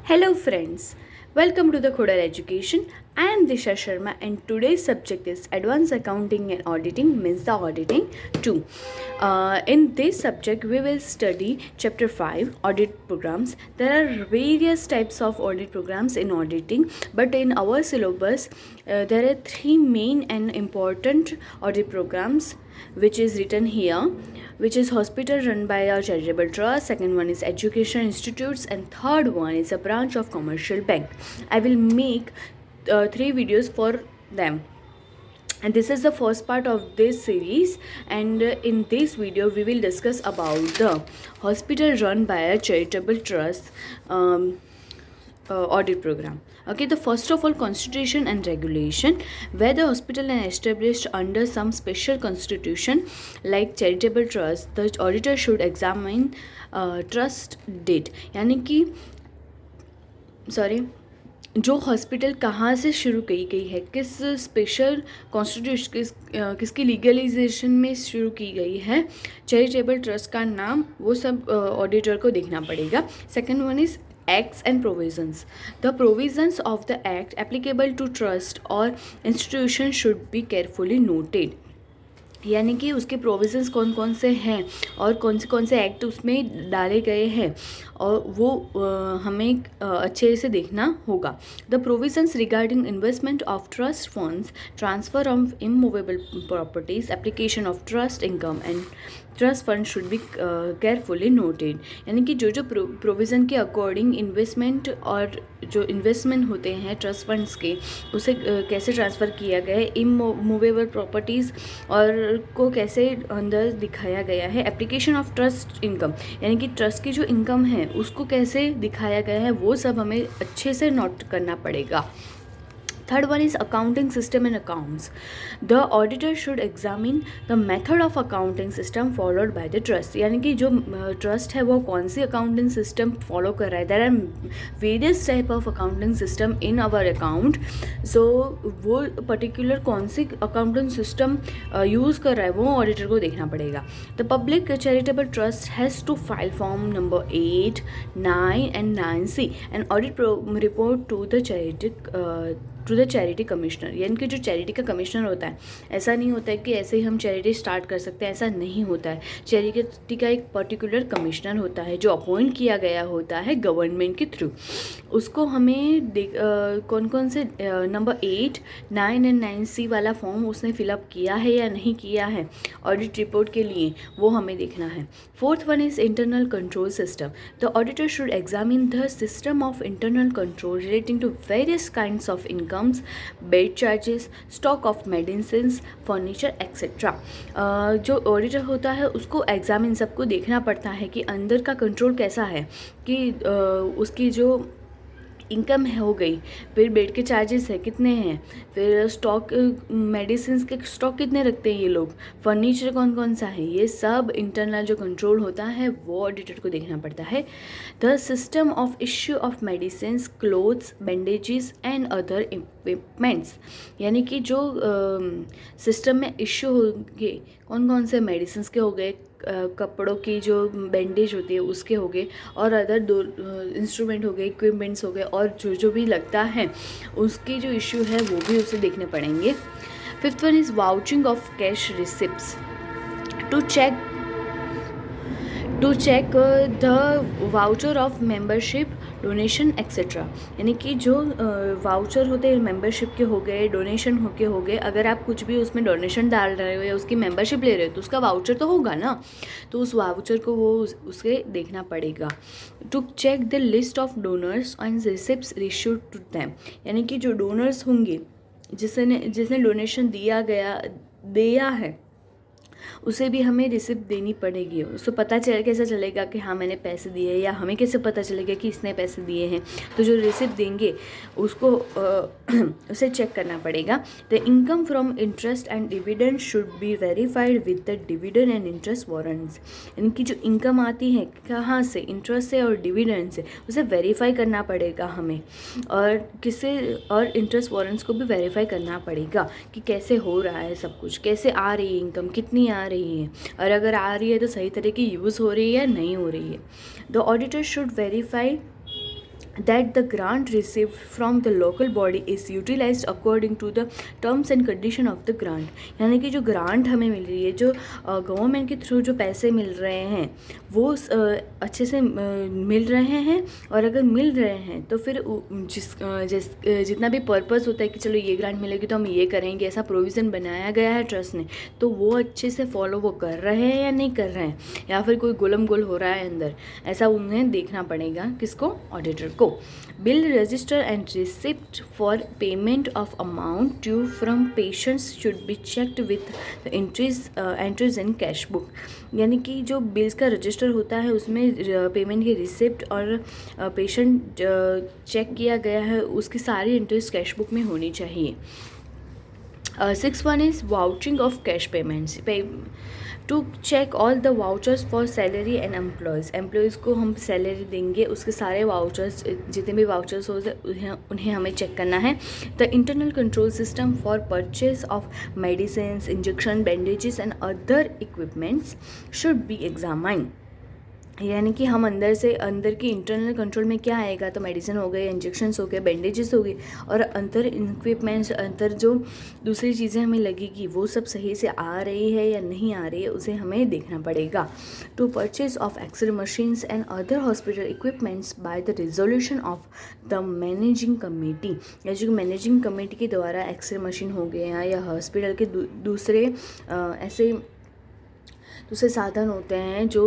Hello friends, welcome to the Khodal Education. I am Disha Sharma and today's subject is Advanced Accounting and Auditing means the auditing 2. In this subject we will study chapter 5 audit programs. There are various types of audit programs in auditing, but in our syllabus there are three main and important audit programs which is written here, which is hospital run by a charitable trust, second one is education institutes, and third one is a branch of commercial bank. I will make three videos for them, and this is the first part of this series. And in this video we will discuss about the hospital run by a charitable trust audit program. Okay, the first of all, constitution and regulation. Where the hospital is established under some special constitution like charitable trust, the auditor should examine trust deed. यानी कि जो hospital कहाँ से शुरू की गई है, किस स्पेशल कॉन्स्टिट्यूशन किसकी लीगलाइजेशन में शुरू की गई है, चैरिटेबल ट्रस्ट का नाम, वो सब ऑडिटर को देखना पड़ेगा. Second one is acts and provisions. The provisions of the act applicable to trust or institution should be carefully noted. यानी कि उसके प्रोविज़न्स कौन कौन से हैं और कौन से एक्ट उसमें डाले गए हैं, और वो हमें अच्छे से देखना होगा. The provisions regarding investment of trust funds, transfer of immovable properties, application of trust income and trust fund should be carefully noted. यानी कि जो प्रोविज़न के अकॉर्डिंग इन्वेस्टमेंट और जो इन्वेस्टमेंट होते हैं ट्रस्ट फंड्स के, उसे कैसे ट्रांसफ़र किया गया है, इमूवेबल प्रॉपर्टीज़ और को कैसे अंदर दिखाया गया है, एप्लीकेशन ऑफ ट्रस्ट इनकम यानी कि ट्रस्ट की जो इनकम है उसको कैसे दिखाया गया है, वो सब हमें अच्छे से नोट करना पड़ेगा. Third one is accounting system and accounts. The auditor should examine the method of accounting system followed by the trust. यानी कि जो ट्रस्ट है वो कौन सी अकाउंटिंग सिस्टम फॉलो कर रहा है. There are various type of accounting system in our account. So वो पर्टिकुलर कौन सी अकाउंटिंग सिस्टम यूज़ कर रहा है वो ऑडिटर को देखना पड़ेगा. The public charitable trust has to file form number 8, 9 and 9C and audit report to the charity commissioner. यानी कि जो चैरिटी का कमिश्नर होता है, ऐसा नहीं होता है कि ऐसे ही हम चैरिटी स्टार्ट कर सकते हैं, ऐसा नहीं होता है. चैरिटी का एक पर्टिकुलर कमिश्नर होता है जो अपॉइंट किया गया होता है गवर्नमेंट के थ्रू. उसको हमें कौन कौन से नंबर 8, 9 एंड 9C वाला फॉर्म उसने फिलअप किया है या नहीं किया है ऑडिट रिपोर्ट के लिए, वो हमें देखना है. Fourth one is internal control system. The auditor should examine the system of internal control relating to various kinds of income, bed charges, stock of medicines, furniture etcetera. जो ऑडिटर होता है उसको एग्जामिन सबको देखना पड़ता है कि अंदर का कंट्रोल कैसा है, कि उसकी जो इनकम हो गई, फिर बेड के चार्जेस है कितने हैं, फिर स्टॉक मेडिसिन के स्टॉक कितने रखते हैं ये लोग, फर्नीचर कौन कौन सा है, ये सब इंटरनल जो कंट्रोल होता है वो ऑडिटर को देखना पड़ता है. The system of issue of medicine, clothes, bandages and other equipments. यानी कि जो सिस्टम में इश्यू होंगे, कौन कौन से मेडिसिन के हो गए, कपड़ों की जो बैंडेज होती है उसके हो गए, और अदर दो इंस्ट्रूमेंट हो गए, इक्विपमेंट्स हो गए, और जो भी लगता है उसकी जो इश्यू है वो भी उसे देखने पड़ेंगे. Fifth one is vouching of cash receipts to check the voucher of membership, donation etcetera. यानी कि जो वाउचर होते हैं मेंबरशिप के हो गए, डोनेशन हो गए, अगर आप कुछ भी उसमें डोनेशन डाल रहे हो या उसकी मेंबरशिप ले रहे हो तो उसका वाउचर तो होगा ना, तो उस वाउचर को वो उसे देखना पड़ेगा. To check the list of donors and receipts issued to them. यानी कि जो डोनर्स होंगे, जिसने डोनेशन दिया है, उसे भी हमें रिसिप्ट देनी पड़ेगी. उसको पता कैसे चलेगा कि हाँ मैंने पैसे दिए, या हमें कैसे पता चलेगा कि इसने पैसे दिए हैं. तो जो रिसिप्ट देंगे उसको उसे चेक करना पड़ेगा. The income from interest and dividend should be verified with the dividend and interest warrants. इनकी जो इनकम आती है कहाँ से, इंटरेस्ट से और डिविडेंड से, उसे वेरीफाई करना पड़ेगा हमें, और इंटरेस्ट वारंट्स को भी वेरीफाई करना पड़ेगा कि कैसे हो रहा है सब कुछ, कैसे आ रही है इनकम, कितनी आ रही है, और अगर आ रही है तो सही तरह की यूज़ हो रही है या नहीं हो रही है. The auditor should verify that the grant received from the local body is utilized according to the terms and condition of the grant। यानी कि जो ग्रांट हमें मिल रही है, जो गवर्नमेंट के थ्रू जो पैसे मिल रहे हैं वो अच्छे से मिल रहे हैं, और अगर मिल रहे हैं तो फिर जितना भी पर्पस होता है कि चलो ये ग्रांट मिलेगी तो हम ये करेंगे, ऐसा प्रोविज़न बनाया गया है ट्रस्ट ने, तो वो अच्छे से फॉलो वो कर रहे हैं या नहीं कर रहे हैं, या फिर कोई गुलम गुल हो रहा है अंदर, ऐसा उन्हें देखना पड़ेगा। किसको? ऑडिटर को। Bill register and receipt for payment of amount due from patients should be checked with entries in cash book. यानी कि जो बिल्स का रजिस्टर होता है उसमें पेमेंट की रिसिप्ट और पेशेंट चेक किया गया है उसकी सारी एंट्रीज कैश बुक में होनी चाहिए। 6.1 is vouching of cash payments to check all the vouchers for salary and employees को हम सैलरी देंगे, उसके सारे वाउचर्स जितने भी वाउचर्स होते उन्हें हमें चेक करना है। The internal control system for purchase of medicine, injection, bandages and other equipments should be examined. यानी कि हम अंदर की इंटरनल कंट्रोल में क्या आएगा, तो मेडिसिन हो गए, इंजेक्शन्स हो गए, बैंडेजेस हो गए, और अंदर इक्विपमेंट्स, अंदर जो दूसरी चीज़ें हमें लगेगी वो सब सही से आ रही है या नहीं आ रही है, उसे हमें देखना पड़ेगा। To purchase of x-ray machines and other hospital equipments by the resolution of the managing committee. या जो मैनेजिंग कमेटी के द्वारा एक्सरे मशीन हो गया या हॉस्पिटल के दूसरे ऐसे दूसरे साधन होते हैं जो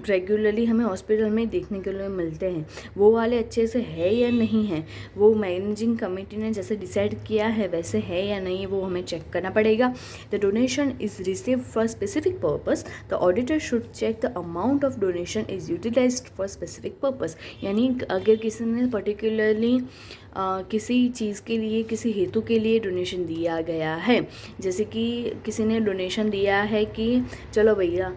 रेगुलरली हमें हॉस्पिटल में देखने के लिए मिलते हैं, वो वाले अच्छे से है या नहीं है, वो मैनेजिंग कमेटी ने जैसे डिसाइड किया है वैसे है या नहीं, वो हमें चेक करना पड़ेगा। The donation is receive for specific purpose, the auditor should check the amount of donation is utilized for specific purpose. यानी अगर किसी ने पर्टिकुलरली किसी चीज़ के लिए, किसी हेतु के लिए डोनेशन दिया गया है, जैसे कि किसी ने डोनेशन दिया है कि चलो भैया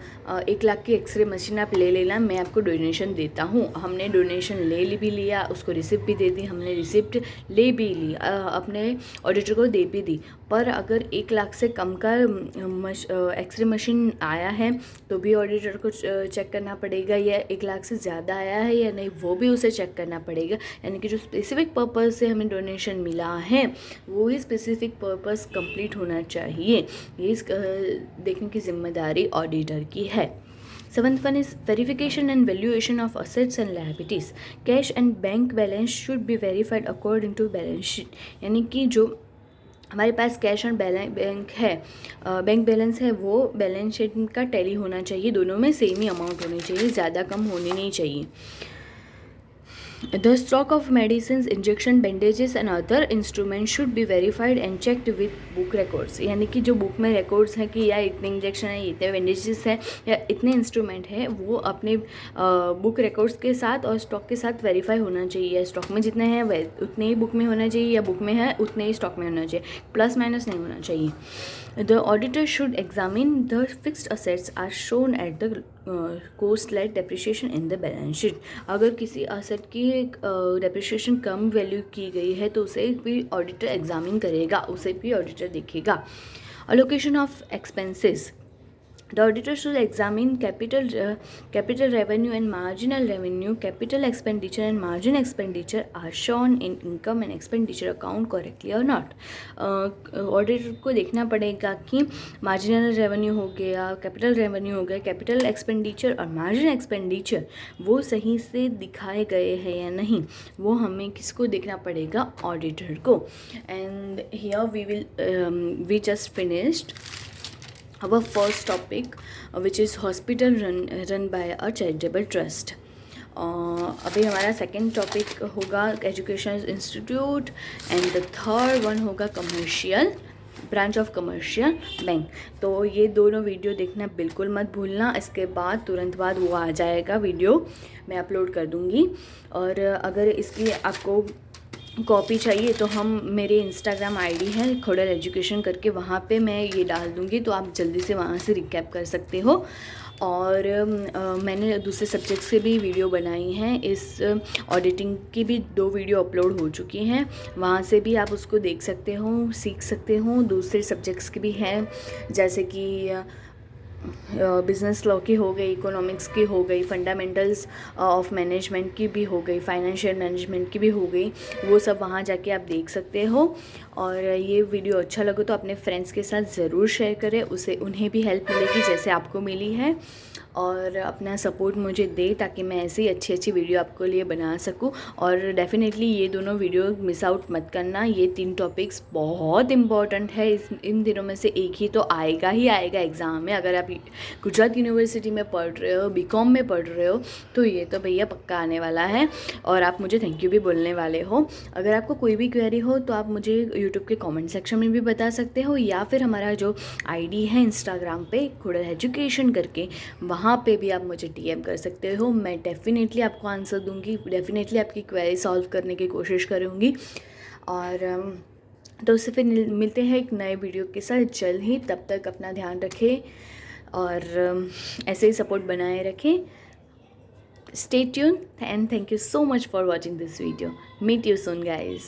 1 लाख की एक्सरे मशीन आप ले लेना, मैं आपको डोनेशन देता हूँ। हमने डोनेशन ले भी लिया, उसको रिसिप्ट भी दे दी, हमने रिसिप्ट ले भी ली, अपने ऑडिटर को दे भी दी, पर अगर 1 लाख से कम का एक्सरे मशीन आया है तो भी ऑडिटर को चेक करना पड़ेगा, या 1 लाख से ज़्यादा आया है या नहीं वो भी उसे चेक करना पड़ेगा। यानी कि जो स्पेसिफिक पर्पस से हमें डोनेशन मिला है वो ही स्पेसिफिक पर्पस कंप्लीट होना चाहिए, ये देखने की जिम्मेदारी ऑडिटर की है। 7th one is verification and valuation of assets and liabilities. Cash and bank balance should be verified according to balance sheet। यानी कि जो हमारे पास कैश और बैंक बैलेंस है वो बैलेंस शीट का टैली होना चाहिए, दोनों में सेम ही अमाउंट होनी चाहिए, ज़्यादा कम होनी नहीं चाहिए। The stock of medicines, injection, bandages and other instruments should be verified and checked with book records। यानी कि जो बुक में रिकॉर्ड्स हैं कि या इतने इंजेक्शन है, इतने बैंडेजेस है या इतने इंस्ट्रूमेंट है, वो अपने बुक रिकॉर्ड्स के साथ और स्टॉक के साथ वेरीफाई होना चाहिए। स्टॉक में जितने हैं उतने ही बुक में होना चाहिए, या बुक में है उतने ही स्टॉक में होना चाहिए, प्लस माइनस नहीं होना चाहिए। The auditor should examine the fixed assets are shown at the cost-like depreciation in the balance sheet। अगर किसी असेट की डेप्रिसिएशन कम वैल्यू की गई है तो उसे भी ऑडिटर एग्जामिन करेगा, उसे भी ऑडिटर देखेगा। Allocation of expenses। The auditor should examine capital revenue and marginal revenue. Capital expenditure and margin expenditure are shown in income and expenditure account correctly or not। Auditor को देखना पड़ेगा कि marginal revenue हो गया, capital revenue हो गया, capital expenditure और margin expenditure वो सही से दिखाए गए हैं या नहीं, वो हमें किसको देखना पड़ेगा? ऑडिटर को। And here we just finished our first topic which is hospital run by a charitable trust। अभी हमारा सेकेंड टॉपिक होगा education institute, and the third one होगा commercial branch of commercial bank. तो ये दोनों वीडियो देखना बिल्कुल मत भूलना, इसके बाद तुरंत बाद वो आ जाएगा वीडियो, मैं अपलोड कर दूँगी। और अगर इसकी आपको कॉपी चाहिए तो हम मेरे इंस्टाग्राम आईडी है खोडल एजुकेशन करके, वहाँ पे मैं ये डाल दूँगी, तो आप जल्दी से वहाँ से रिकैप कर सकते हो। और मैंने दूसरे सब्जेक्ट्स के भी वीडियो बनाई हैं, इस ऑडिटिंग की भी 2 वीडियो अपलोड हो चुकी हैं, वहाँ से भी आप उसको देख सकते हो, सीख सकते हो। दूसरे सब्जेक्ट्स के भी हैं, जैसे कि बिज़नेस लॉ की हो गई, इकोनॉमिक्स की हो गई, फंडामेंटल्स ऑफ मैनेजमेंट की भी हो गई, फाइनेंशियल मैनेजमेंट की भी हो गई, वो सब वहाँ जाके आप देख सकते हो। और ये वीडियो अच्छा लगे तो अपने फ्रेंड्स के साथ ज़रूर शेयर करें, उसे उन्हें भी हेल्प मिलेगी जैसे आपको मिली है। और अपना सपोर्ट मुझे दे ताकि मैं ऐसे ही अच्छी अच्छी वीडियो आपको लिए बना सकूं। और डेफिनेटली ये दोनों वीडियो मिस आउट मत करना, ये 3 टॉपिक्स बहुत इंपॉर्टेंट है। इन दिनों में से एक ही तो आएगा ही आएगा एग्ज़ाम में। अगर आप गुजरात यूनिवर्सिटी में पढ़ रहे हो, बीकॉम में पढ़ रहे हो, तो ये तो भैया पक्का आने वाला है और आप मुझे थैंक यू भी बोलने वाले हो। अगर आपको कोई भी क्वेरी हो तो आप मुझे यूट्यूब के कमेंट सेक्शन में भी बता सकते हो, या फिर हमारा जो आईडी है इंस्टाग्राम पे खुड़ल एजुकेशन करके, वहाँ पे भी आप मुझे डीएम कर सकते हो। मैं डेफिनेटली आपको आंसर दूंगी, डेफिनेटली आपकी क्वेरी सॉल्व करने की कोशिश करूँगी। और तो उससे फिर मिलते हैं एक नए वीडियो के साथ जल्द ही। तब तक अपना ध्यान रखें और ऐसे ही सपोर्ट बनाए रखें। Stay tune and thank you so much for watching this video. Meet you soon guys.